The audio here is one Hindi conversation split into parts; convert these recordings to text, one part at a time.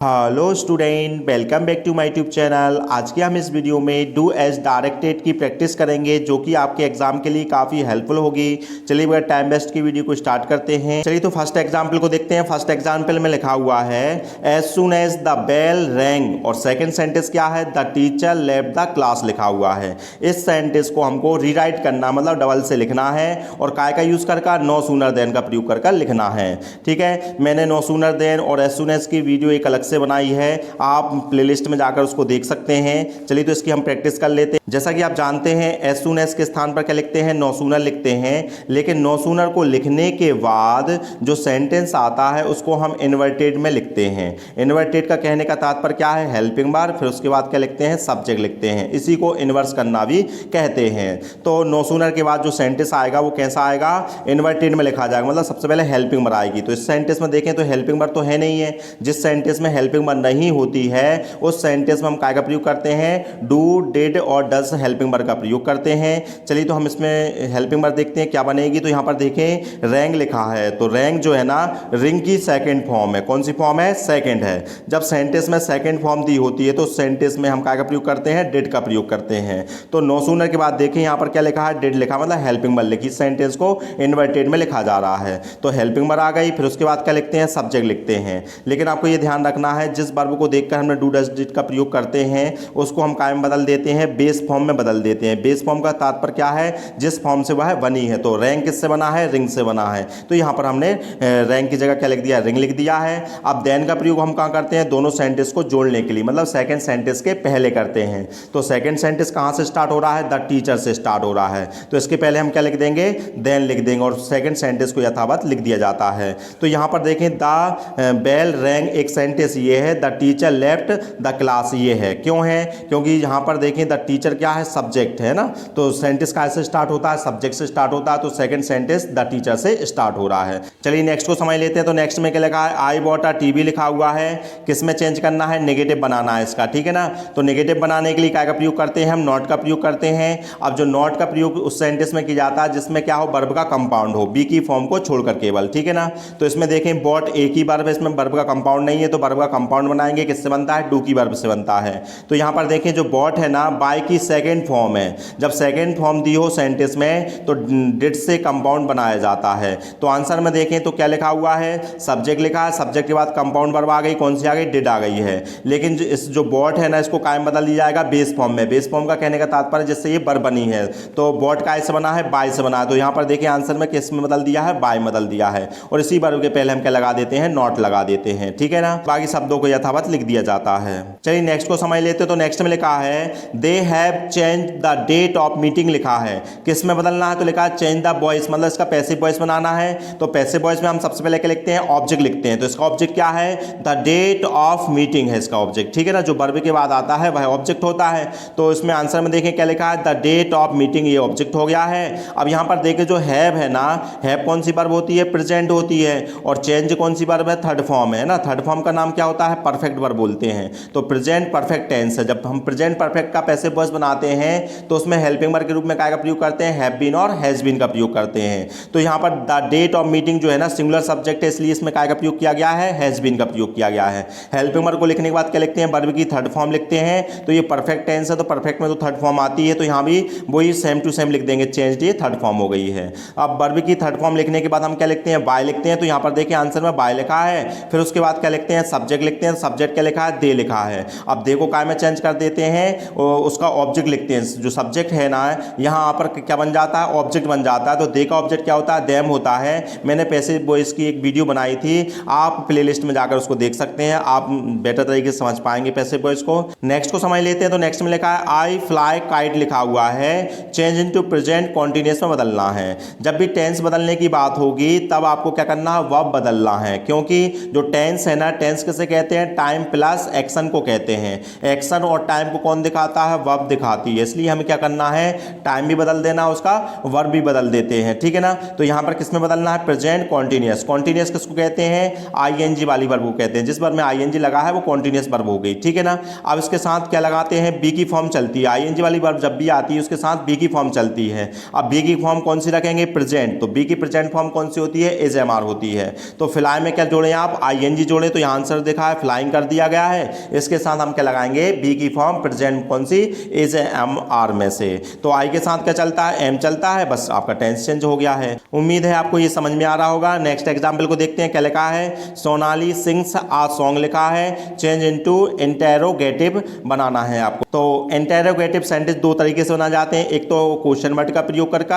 Hello student, welcome back to my YouTube channel. आज के हम इस वीडियो में डू एज डायरेक्टेड की प्रैक्टिस करेंगे जो कि आपके एग्जाम के लिए काफ़ी हेल्पफुल होगी। चलिए बगैर टाइम वेस्ट की वीडियो को स्टार्ट करते हैं। चलिए तो फर्स्ट एग्जाम्पल को देखते हैं। फर्स्ट एग्जाम्पल में लिखा हुआ है as soon as the bell rang, और सेकेंड सेंटेंस क्या है, the teacher left the class लिखा हुआ है। इस सेंटेंस को हमको रीराइट करना, मतलब डबल से लिखना है, और काय का यूज़ करके नो सूनर देन का प्रयोग करके लिखना है। ठीक है, मैंने नो सूनर देन और एज सुन एज की वीडियो एक अलग से बनाई है, आप प्लेलिस्ट में जाकर उसको देख सकते हैं। चलिए तो इसकी हम प्रैक्टिस कर लेते हैं। जैसा कि आप जानते हैं एज सुन एज के स्थान पर क्या लिखते हैं, नो सूनर लिखते हैं, लेकिन नो सूनर को लिखने के बाद जो सेंटेंस आता है उसको हम इन्वर्टेड में लिखते हैं। इन्वर्टेड का कहने का तात्पर्य क्या है, हेल्पिंग वर्ब, फिर उसके बाद क्या लिखते हैं, सब्जेक्ट लिखते हैं। इसी को इन्वर्स करना भी कहते हैं। तो नो सूनर के बाद जो सेंटेंस आएगा वो कैसा आएगा, इन्वर्टेड में लिखा जाएगा, मतलब सबसे पहले हेल्पिंग वर्ब आएगी। तो इस सेंटेंस में देखें तो हेल्पिंग वर्ब तो है नहीं है। जिस सेंटेंस में हेल्पिंग वर्ब नहीं होती है उस सेंटेंस में हम काय का प्रयोग करते हैं, डू, डिड और डज हेल्पिंग वर्ब का प्रयोग करते हैं। चलिए तो हम इसमें हेल्पिंग वर्ब देखते हैं क्या बनेगी। तो यहाँ पर देखें रैंग लिखा है, तो रैंग जो है ना रिंग की सेकंड फॉर्म है। कौन सी फॉर्म है, सेकंड है। जब सेंटेंस में सेकंड फॉर्म दी होती है तो सेंटेंस में हम काय का प्रयोग करते हैं, डिड का प्रयोग करते हैं। तो नो सूनर के बाद देखें यहाँ पर क्या लिखा है, डिड लिखा, मतलब हेल्पिंग वर्ब लिखी। सेंटेंस को इन्वर्टेड में लिखा जा रहा है, तो हेल्पिंग वर्ब आ गई। फिर उसके बाद क्या लिखते हैं, सब्जेक्ट लिखते हैं। लेकिन आपको ये ध्यान रखना है जिस वर्ब को देखकर हमने डू डज डिड का प्रयोग करते हैं उसको हम काय में बदल देते हैं, बेस फॉर्म में बदल देते हैं। बेस फॉर्म का तात्पर्य क्या है, जिस फॉर्म से वह बनी है। तो रैंक किससे बना है, रिंग से बना है। तो यहाँ पर हमने रैंक की जगह क्या लिख दिया, रिंग लिख दिया है। अब देन का प्रयोग हम कहाँ करते हैं, दोनों सेंटेंस को जोड़ने के लिए, मतलब सेकंड सेंटेंस के पहले करते हैं। तो सेकंड सेंटेंस कहाँ से स्टार्ट हो रहा है, द टीचर से स्टार्ट हो रहा है। तो इसके पहले हम क्या लिख देंगे, देन लिख देंगे, और सेकंड सेंटेंस को यथावत लिख दिया जाता है। तो यहाँ पर देखें द बेल रैंग एक सेंटेंस ये है, the teacher left the class ये है। क्यों है, क्योंकि यहाँ पर देखें द टीचर क्या है, सब्जेक्ट है ना। तो सेंटेंस कैसे स्टार्ट होता है, सब्जेक्ट से स्टार्ट होता है। तो सेकंड सेंटेंस द टीचर से स्टार्ट हो रहा है। चलिए नेक्स्ट को समझ लेते हैं। तो नेक्स्ट में क्या लिखा है, आई बॉट अ टीवी लिखा हुआ है। किस में चेंज करना है, नेगेटिव बनाना है इसका, ठीक है ना। तो नेगेटिव बनाने के लिए क्या का प्रयोग करते हैं, हम नॉट का प्रयोग करते हैं। अब जो नॉट का प्रयोग उस सेंटेंस में किया जाता है जिसमें क्या हो, वर्ब का कंपाउंड हो, बी की फॉर्म को छोड़कर केवल, ठीक है ना। तो इसमें देखें बॉट एक ही वर्ब है, इसमें वर्ब का कंपाउंड नहीं है, तो वर्ब का कंपाउंड बनाएंगे, किससे बनता है, डू की वर्ब से बनता है। तो यहाँ पर देखें जो बॉट है ना, बाय की सेकंड फॉर्म है। जब सेकंड फॉर्म दी हो सेंटेंस में तो डिड से कंपाउंड बनाया जाता है। तो आंसर में देखें तो क्या लिखा हुआ है, सब्जेक्ट लिखा है, सब्जेक्ट के बाद कंपाउंड वर्ब आ गई, कौन सी आ गई, डिड आ गई है। लेकिन इस जो बॉट है ना इसको कायम बदल दिया जाएगा बेस फॉर्म में। बेस फॉर्म का कहने का तात्पर्य जिससे ये वर्ब बनी है। तो बॉट काय से बना है, बाय से बना है। तो यहाँ पर देखिए आंसर में किस में बदल दिया है, बाय बदल दिया है, और इसी वर्ब के पहले हम क्या लगा देते हैं, नॉट लगा देते हैं, ठीक है ना। बाकी शब्दों को यथावत लिख दिया जाता है। चलिए नेक्स्ट को समझ लेते हैं। तो नेक्स्ट में लिखा है they have change the date of meeting लिखा है। किस में बदलना है, तो लिखा है चेंज द वॉइस, मतलब इसका पैसिव वॉइस बनाना है। तो पैसिव वॉइस में हम सबसे पहले क्या लिखते हैं, ऑब्जेक्ट लिखते हैं। तो इसका ऑब्जेक्ट क्या है, द डेट ऑफ मीटिंग है इसका ऑब्जेक्ट, ठीक है ना। जो वर्ब के बाद आता है वह ऑब्जेक्ट होता है। तो इसमें आंसर में देखें क्या लिखा है, द डेट ऑफ मीटिंग, ये ऑब्जेक्ट हो गया है। अब यहाँ पर देखें जो हैव है ना, हैव कौन सी वर्ब होती है, प्रेजेंट होती है, और चेंज कौन सी वर्ब है, थर्ड फॉर्म है ना। थर्ड फॉर्म का नाम क्या होता है, परफेक्ट वर्ब बोलते हैं। तो प्रेजेंट परफेक्ट टेंस है। जब हम प्रेजेंट परफेक्ट का पैसिव वॉइस बनाते हैं तो उसमें हेल्पिंग वर्ब के रूप में काय का प्रयोग करते हैं, हैव बीन और हैज बीन का प्रयोग करते हैं। तो यहाँ पर द डेट ऑफ मीटिंग जो है ना सिंगुलर सब्जेक्ट है, इसलिए इसमें काय का प्रयोग किया गया है, हैज बीन का प्रयोग किया गया है। हेल्पिंग वर्ब को लिखने के बाद क्या लिखते हैं, वर्ब की थर्ड फॉर्म लिखते हैं। तो ये परफेक्ट टेंस है, तो परफेक्ट में तो थर्ड फॉर्म आती है, तो यहाँ भी वही सेम टू सेम लिख देंगे, चेंज ये थर्ड फॉर्म हो गई है। अब वर्ब की थर्ड फॉर्म लिखने के बाद हम क्या लिखते हैं, बाय लिखते हैं। तो यहाँ पर देखिए आंसर में बाय लिखा है। फिर उसके बाद क्या लिखते हैं, सब्जेक्ट लिखते हैं। सब्जेक्ट क्या लिखा है, दे लिखा है। अब दे को काय में चेंज कर देते हैं, उसका ऑब्जेक्ट लिखते हैं। जो सब्जेक्ट है ना यहाँ पर क्या बन जाता है, ऑब्जेक्ट बन जाता है। तो दे का ऑब्जेक्ट क्या होता है, देम होता है। मैंने पैसिव वॉइस की एक वीडियो बनाई थी, आप प्लेलिस्ट में जाकर उसको देख सकते हैं, आप बेटर तरीके से समझ पाएंगे पैसिव वॉइस को। नेक्स्ट को समझ लेते हैं। तो नेक्स्ट में लिखा है आई फ्लाई काइट लिखा हुआ है, चेंज इनटू प्रेजेंट कॉन्टिन्यूअस में बदलना है। जब भी टेंस बदलने की बात होगी तब आपको क्या करना है, वर्ब बदलना है। क्योंकि जो टेंस है ना, टेंस किसे कहते हैं, टाइम प्लस एक्शन को कहते हैं। एक्शन और टाइम को कौन दिखाता है, वर्ब दिखाती है, इसलिए हमें क्या करना है, टाइम भी बदल देना, उसका वर्ब भी बदल देते हैं, ठीक है ना। तो यहाँ पर किस में बदलना है, प्रेजेंट कॉन्टिन्यूअस। कॉन्टिन्यूअस किसको कहते हैं, आईएनजी वाली वर्ब को कहते हैं। जिस वर्ब में आईएनजी लगा है वो कॉन्टिन्यूअस वर्ब हो गई, ठीक है ना। अब इसके साथ क्या लगाते हैं, बी की फॉर्म चलती है। आईएनजी वाली वर्ब जब भी आती है उसके साथ बी की फॉर्म चलती है। अब बी की फॉर्म कौन सी रखेंगे, प्रेजेंट। तो बी की प्रेजेंट फॉर्म कौन सी होती है, इज एम आर होती है। तो फ्लाई में क्या जोड़े आप, आईएनजी जोड़े, तो यहाँ आंसर देखा है फ्लाइंग कर दिया गया है। इसके साथ हम क्या लगाएंगे, बी की फॉर्म प्रेजेंट कौन सी, इज एम आर में से। तो आई के साथ क्या चलता है, एम चलता है, बस आपका टेंस चेंज हो गया है। उम्मीद है आपको ये समझ में आ रहा होगा। नेक्स्ट एग्जाम्पल को देखते हैं, क्या लिखा है, सोनाली सिंग्स आ सॉन्ग लिखा है, चेंज इनटू इंटेरोगेटिव बनाना है आपको। तो इंटेरोगेटिव सेंटेंस दो तरीके से बना जाते हैं, एक तो क्वेश्चन वर्ड का प्रयोग कर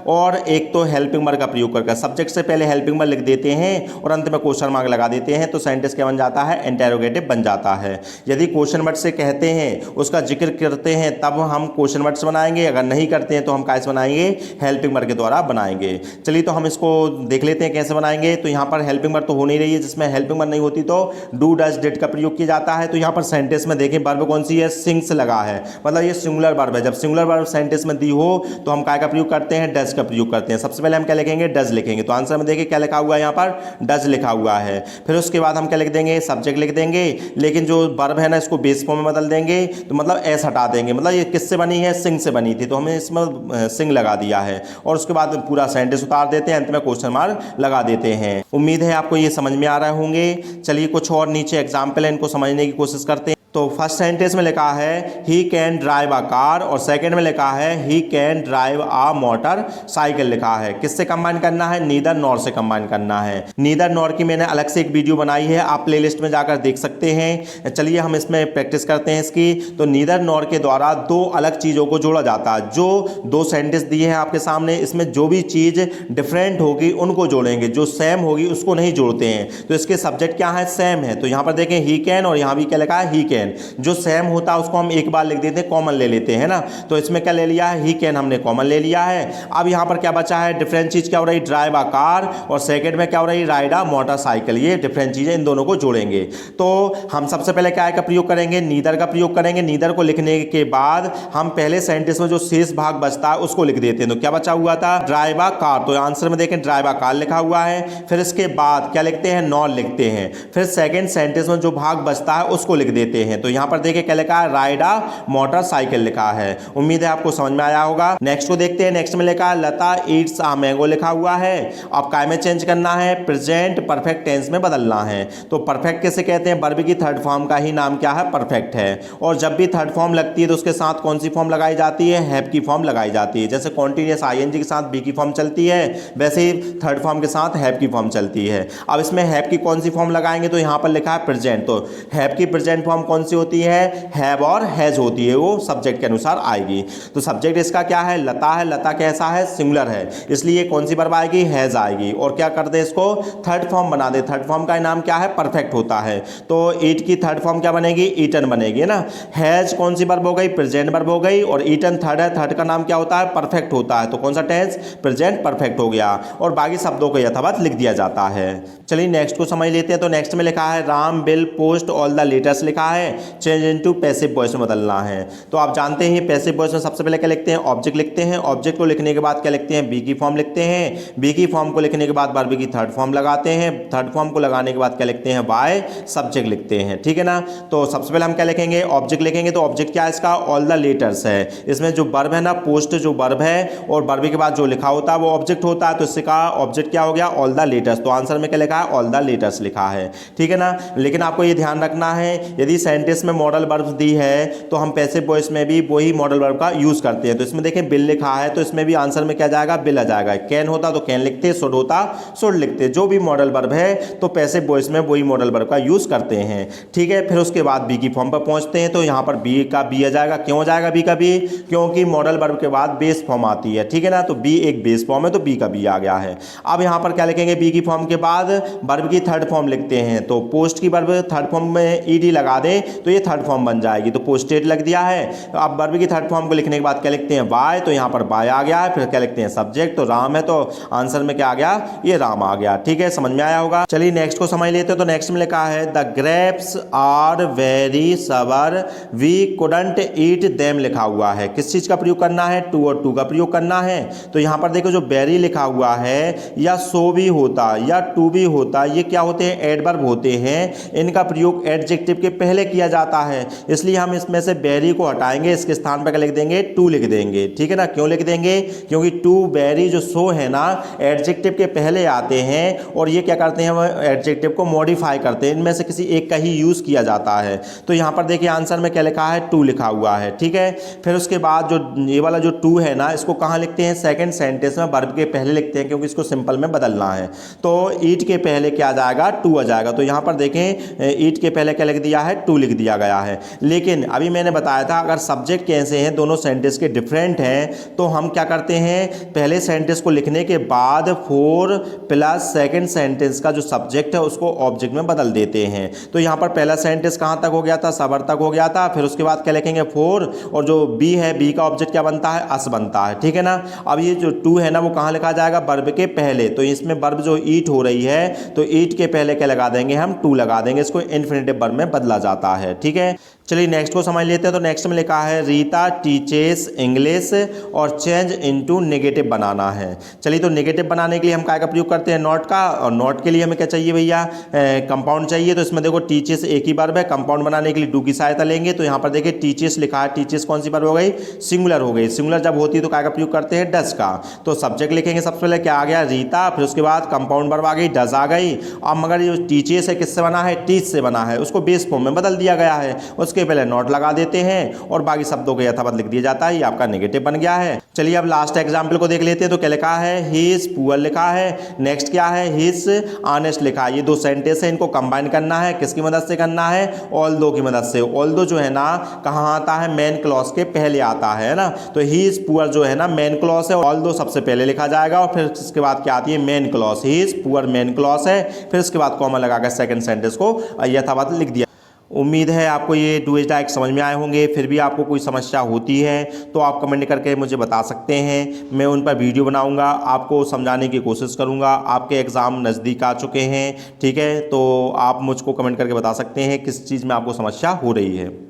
और एक तो हेल्पिंग वर्ड का प्रयोग कर। सब्जेक्ट से पहले हेल्पिंग वर्ड लिख देते हैं और अंत में क्वेश्चन मार्क लगा देते हैं, तो सेंटेंस क्या बन जाता है, इंटेरोगेटिव बन जाता है। यदि क्वेश्चन वर्ड से कहते हैं, उसका जिक्र करते हैं, तब हम क्वेश्चन वर्ड से बनाएंगे, अगर नहीं करते हैं तो हम कैसे बनाएंगे, हेल्पिंग वर्ड के द्वारा बनाएंगे। चलिए तो हम इसको देख लेते हैं कैसे बनाएंगे। तो यहाँ पर हेल्पिंग वर्ड तो हो नहीं रही है, जिसमें हेल्पिंग वर्ड नहीं होती तो डू डज डिड का प्रयोग किया जाता है। तो यहाँ पर सेंटेंस में देखें वर्ब कौन सी है, सिंग्स लगा है, मतलब ये सिंगुलर वर्ब है। जब सिंगुलर वर्ब सेंटेंस में दी हो तो हम काय का प्रयोग करते हैं, डज का प्रयोग करते हैं। सबसे पहले हम क्या लिखेंगे, डज लिखेंगे। तो आंसर में देखिए क्या लिखा हुआ है, यहाँ पर डज लिखा हुआ है। फिर उसके बाद हम क्या लिख देंगे, सब्जेक्ट लिख देंगे, लेकिन जो वर्ब है ना इसको बेस फॉर्म में बदल देंगे, तो मतलब एस हटा देंगे, मतलब ये किससे बनी है, सिंग से बनी थी, तो हमने इसमें सिंग लगा दिया है। और उसके बाद पूरा सेंटेंस उतार देते हैं, अंत में क्वेश्चन मार्क लगा देते हैं। उम्मीद है आपको ये समझ में आ रहे होंगे। चलिए कुछ और नीचे एग्जाम्पल है, इनको समझने की कोशिश करते हैं। तो फर्स्ट सेंटेंस में लिखा है he can drive a car, और सेकंड में लिखा है he can drive a motor cycle लिखा है। किससे कंबाइन करना है, नीदर नॉर से कंबाइन करना है। नीदर नॉर की मैंने अलग से एक वीडियो बनाई है, आप प्लेलिस्ट में जाकर देख सकते हैं। चलिए हम इसमें प्रैक्टिस करते हैं इसकी। तो नीदर नॉर के द्वारा दो अलग चीज़ों को जोड़ा जाता है। जो दो सेंटेंस दिए हैं आपके सामने, इसमें जो भी चीज़ डिफरेंट होगी उनको जोड़ेंगे, जो सेम होगी उसको नहीं जोड़ते हैं। तो इसके सब्जेक्ट क्या है, सेम है। तो यहाँ पर देखें ही कैन, और यहाँ भी क्या लिखा है, ही कैन। जो सेम होता है उसको हम एक बार लिख देते हैं, कॉमन ले लेते हैं ना। तो इसमें क्या ले लिया है, ही कैन हमने कॉमन ले लिया है। अब यहाँ पर क्या बचा है, डिफरेंट चीज क्या हो रही, ड्राइव अ कार, और सेकंड में क्या हो रही, राइड अ मोटरसाइकिल। ये डिफरेंट चीजें, इन दोनों को जोड़ेंगे। तो हम सबसे पहले क्या का प्रयोग करेंगे, नीदर का प्रयोग करेंगे। नीदर को लिखने के बाद हम पहले सेंटेंस में जो शेष भाग बचता है उसको लिख देते हैं। तो क्या बचा हुआ था, ड्राइव अ कार, तो आंसर में देखें ड्राइव अ कार लिखा हुआ है। फिर इसके बाद क्या लिखते हैं, नॉट लिखते हैं। फिर सेकंड सेंटेंस में जो भाग बचता है उसको लिख देते हैं। तो यहाँ पर देखिए क्या लिखा है, राइड अ मोटरसाइकिल लिखा है। उम्मीद है आपको समझ में आया होगा। नेक्स्ट को देखते हैं। नेक्स्ट में लिखा है लता ईट्स अ मैंगो लिखा हुआ है। अब काय में चेंज करना है, प्रेजेंट परफेक्ट टेंस में बदलना है। तो परफेक्ट कैसे कहते हैं, वर्ब की थर्ड फॉर्म का ही नाम क्या है, परफेक्ट है। और जब भी थर्ड फॉर्म लगती है तो उसके साथ कौन सी फॉर्म लगाई जाती है, हैव की फॉर्म लगाई जाती है। जैसे कॉन्टिन्यूअस आईएनजी के साथ बी की फॉर्म चलती है, वैसे ही थर्ड फॉर्म के साथ हैव की फॉर्म चलती है। अब इसमें हैव की कौन सी फॉर्म लगाएंगे, तो यहाँ पर लिखा है प्रेजेंट। तो हैव की प्रेजेंट फॉर्म कौन सी होती है, हैव और हैज होती है, वो सब्जेक्ट के अनुसार आएगी। तो सब्जेक्ट इसका क्या है, लता है। लता कैसा है, सिंगुलर है, इसलिए कौन सी वर्ब आएगी, हैज आएगी। और क्या कर दे, इसको थर्ड फॉर्म बना दे। थर्ड फॉर्म का नाम क्या है, परफेक्ट होता है। तो ईट की थर्ड फॉर्म क्या बनेगी, ईटन बनेगी ना। हैज कौन सी वर्ब हो गई, प्रेजेंट वर्ब हो गई। और ईटन थर्ड है, थर्ड का नाम क्या होता है, परफेक्ट होता है। तो कौन सा टेंस, प्रेजेंट परफेक्ट हो गया। और बाकी शब्दों को यथावत लिख दिया जाता है। चलिए नेक्स्ट को समझ लेते हैं। तो नेक्स्ट में लिखा है Ram will post all the letters लिखा है, चेंज इनटू पैसिव वॉइस में बदलना है। तो आप जानते हैं पैसिव वॉइस में सबसे पहले क्या लिखते हैं, ऑब्जेक्ट लिखते हैं। ऑब्जेक्ट को लिखने के बाद क्या लिखते हैं, बी की फॉर्म लिखते हैं। बी की फॉर्म को लिखने के बाद वर्ब की थर्ड फॉर्म लगाते हैं। थर्ड फॉर्म को लगाने के बाद क्या लिखते हैं, बाय सब्जेक्ट लिखते हैं, ठीक है ना। तो सबसे पहले हम क्या लिखेंगे, ऑब्जेक्ट लिखेंगे। तो ऑब्जेक्ट क्या है इसका, ऑल द लेटर्स है। इसमें जो वर्ब है ना, पोस्ट जो वर्ब है और वर्ब के बाद जो लिखा होता है वो ऑब्जेक्ट होता है। तो इसका ऑब्जेक्ट क्या हो गया, ऑल द लेटर्स। तो आंसर में क्या लिखा है, ऑल द लेटर्स लिखा है, ठीक है ना। लेकिन आपको ये ध्यान रखना है, यदि सेंटेंस में मॉडल वर्ब दी है तो हम पैसिव वॉइस में भी वही मॉडल वर्ब का यूज करते हैं। तो इसमें देखें बिल लिखा है, तो इसमें भी आंसर में क्या जाएगा, बिल आ जाएगा। कैन होता तो कैन लिखते, शुड होता शुड लिखते। जो भी मॉडल वर्ब है तो पैसिव वॉइस में वही मॉडल वर्ब का यूज करते हैं, ठीक है। फिर उसके बाद बी की फॉर्म पर पहुंचते हैं। तो यहाँ पर बी का बी आ जाएगा। क्यों जाएगा बी का बी, क्योंकि मॉडल वर्ब के बाद बेस फॉर्म आती है, ठीक है ना। तो बी एक बेस फॉर्म है, तो बी का बी आ गया है। अब यहाँ पर क्या लिखेंगे, बी की फॉर्म के बाद वर्ब की थर्ड फॉर्म लिखते हैं। तो पोस्ट की वर्ब थर्ड फॉर्म में ईडी लगा दें तो ये थर्ड फॉर्म बन जाएगी। तो पोस्टेड लग दिया है। अब वर्ब की थर्ड फॉर्म को लिखने के बाद क्या लिखते हैं, बाय, तो यहाँ पर बाय आ गया है। फिर क्या लिखते हैं, सब्जेक्ट, तो राम है, तो आंसर में क्या आ गया, ये राम आ गया। ठीक है, समझ में आया होगा। चलिए नेक्स्ट को समझ लेते हैं। तो नेक्स्ट में लिखा है द ग्रेप्स आर वेरी सवर वी कुडंट ईट देम लिखा हुआ है। किस चीज का प्रयोग करना है, टू और टू का प्रयोग करना है। तो यहाँ पर देखो जो वेरी लिखा हुआ है या सो भी होता या टू भी होता, ये क्या होते हैं, एडवर्ब होते हैं। इनका प्रयोग एडजेक्टिव के पहले किया जाता है, इसलिए हम इसमें से वेरी को हटाएंगे, इसके स्थान पर क्या लिख देंगे, टू लिख देंगे। ठीक है ना, क्यों लिख देंगे, क्योंकि टू वेरी जो सो है ना एडजेक्टिव के पहले आते हैं और ये क्या करते हैं, एडजेक्टिव को मॉडिफाई करते हैं, इनमें से किसी एक का ही यूज किया जाता है। तो यहाँ पर देखिए आंसर में क्या लिखा है, टू लिखा हुआ है। ठीक है, फिर उसके बाद जो ये वाला जो टू है ना, इसको कहाँ लिखते हैं, सेकंड सेंटेंस में वर्ब के पहले लिखते हैं, क्योंकि इसको सिंपल में बदलना है। तो ईट के पहले क्या आ जाएगा, टू आ जाएगा। तो यहाँ पर देखें ईट के पहले क्या लिख दिया है, टू लिख दिया गया है। लेकिन अभी मैंने बताया था अगर सब्जेक्ट कैसे हैं, दोनों सेंटेंस के डिफरेंट हैं, तो हम क्या करते हैं, पहले सेंटेंस को लिखने के बाद फोर प्लस सेकंड सेंटेंस का जो सब्जेक्ट है उसको ऑब्जेक्ट में बदल देते हैं। तो यहाँ पर पहला सेंटेंस कहाँ तक हो गया था, सबर तक हो गया था। फिर उसके बाद क्या लिखेंगे, फोर, और जो बी है, बी का ऑब्जेक्ट क्या बनता है, अस बनता है। ठीक है ना, अब ये जो टू है ना वो कहाँ लिखा जाएगा, वर्ब के पहले। तो इसमें वर्ब जो ईट हो रही है, तो ईट के पहले क्या लगा देंगे, हम टू लगा देंगे, इसको इन्फिनिटिव वर्ब में बदला जाता है। ठीक है, चलिए नेक्स्ट को समझ लेते हैं। तो नेक्स्ट में लिखा है रीता टीचेस इंग्लिश और चेंज इनटू नेगेटिव बनाना है। चलिए तो नेगेटिव बनाने के लिए हम क्या का प्रयोग करते हैं, नॉट का, और नॉट के लिए हमें क्या चाहिए भैया, कंपाउंड चाहिए। तो इसमें देखो टीचेस एक ही वर्ब है, कंपाउंड बनाने के लिए डू की सहायता लेंगे। तो यहाँ पर देखिए टीचेस लिखा है, टीचेस कौन सी वर्ब हो गई, सिंगुलर हो गई। सिंगुलर जब होती है तो क्या का प्रयोग करते हैं, डज का। तो सब्जेक्ट लिखेंगे सबसे पहले, क्या आ गया, रीता, फिर उसके बाद कंपाउंड वर्ब आ गई, डज आ गई। अब मगर ये टीचेस है किससे बना है, टीच से बना है, उसको बेस फॉर्म में बदल दिया गया है, उसके पहले नॉट लगा देते हैं और बाकी शब्दों को यथावत लिख दिया जाता है, ये आपका नेगेटिव बन गया है। चलिए अब लास्ट एग्जांपल को देख लेते हैं। तो क्या लिखा है, ही इज पुअर लिखा है। नेक्स्ट क्या है, ही इज ऑनेस्ट लिखा है। ये दो सेंटेंस है, इनको कंबाइन करना है, किसकी मदद से करना है, ऑल्दो की मदद से। ऑल्दो जो है ना कहाँ आता है, मेन क्लॉज के पहले आता है ना। तो ही इज पुअर जो है ना मेन क्लॉज है, ऑल्दो सबसे पहले लिखा जाएगा और फिर इसके बाद क्या आती है, main clause. He is poor main clause है, फिर इसके बाद कॉमा लगाकर सेकंड सेंटेंस को यथावत लिख दिया। उम्मीद है आपको ये डू इज डायरेक्ट समझ में आए होंगे। फिर भी आपको कोई समस्या होती है तो आप कमेंट करके मुझे बता सकते हैं, मैं उन पर वीडियो बनाऊंगा, आपको समझाने की कोशिश करूंगा। आपके एग्ज़ाम नज़दीक आ चुके हैं, ठीक है, तो आप मुझको कमेंट करके बता सकते हैं किस चीज़ में आपको समस्या हो रही है।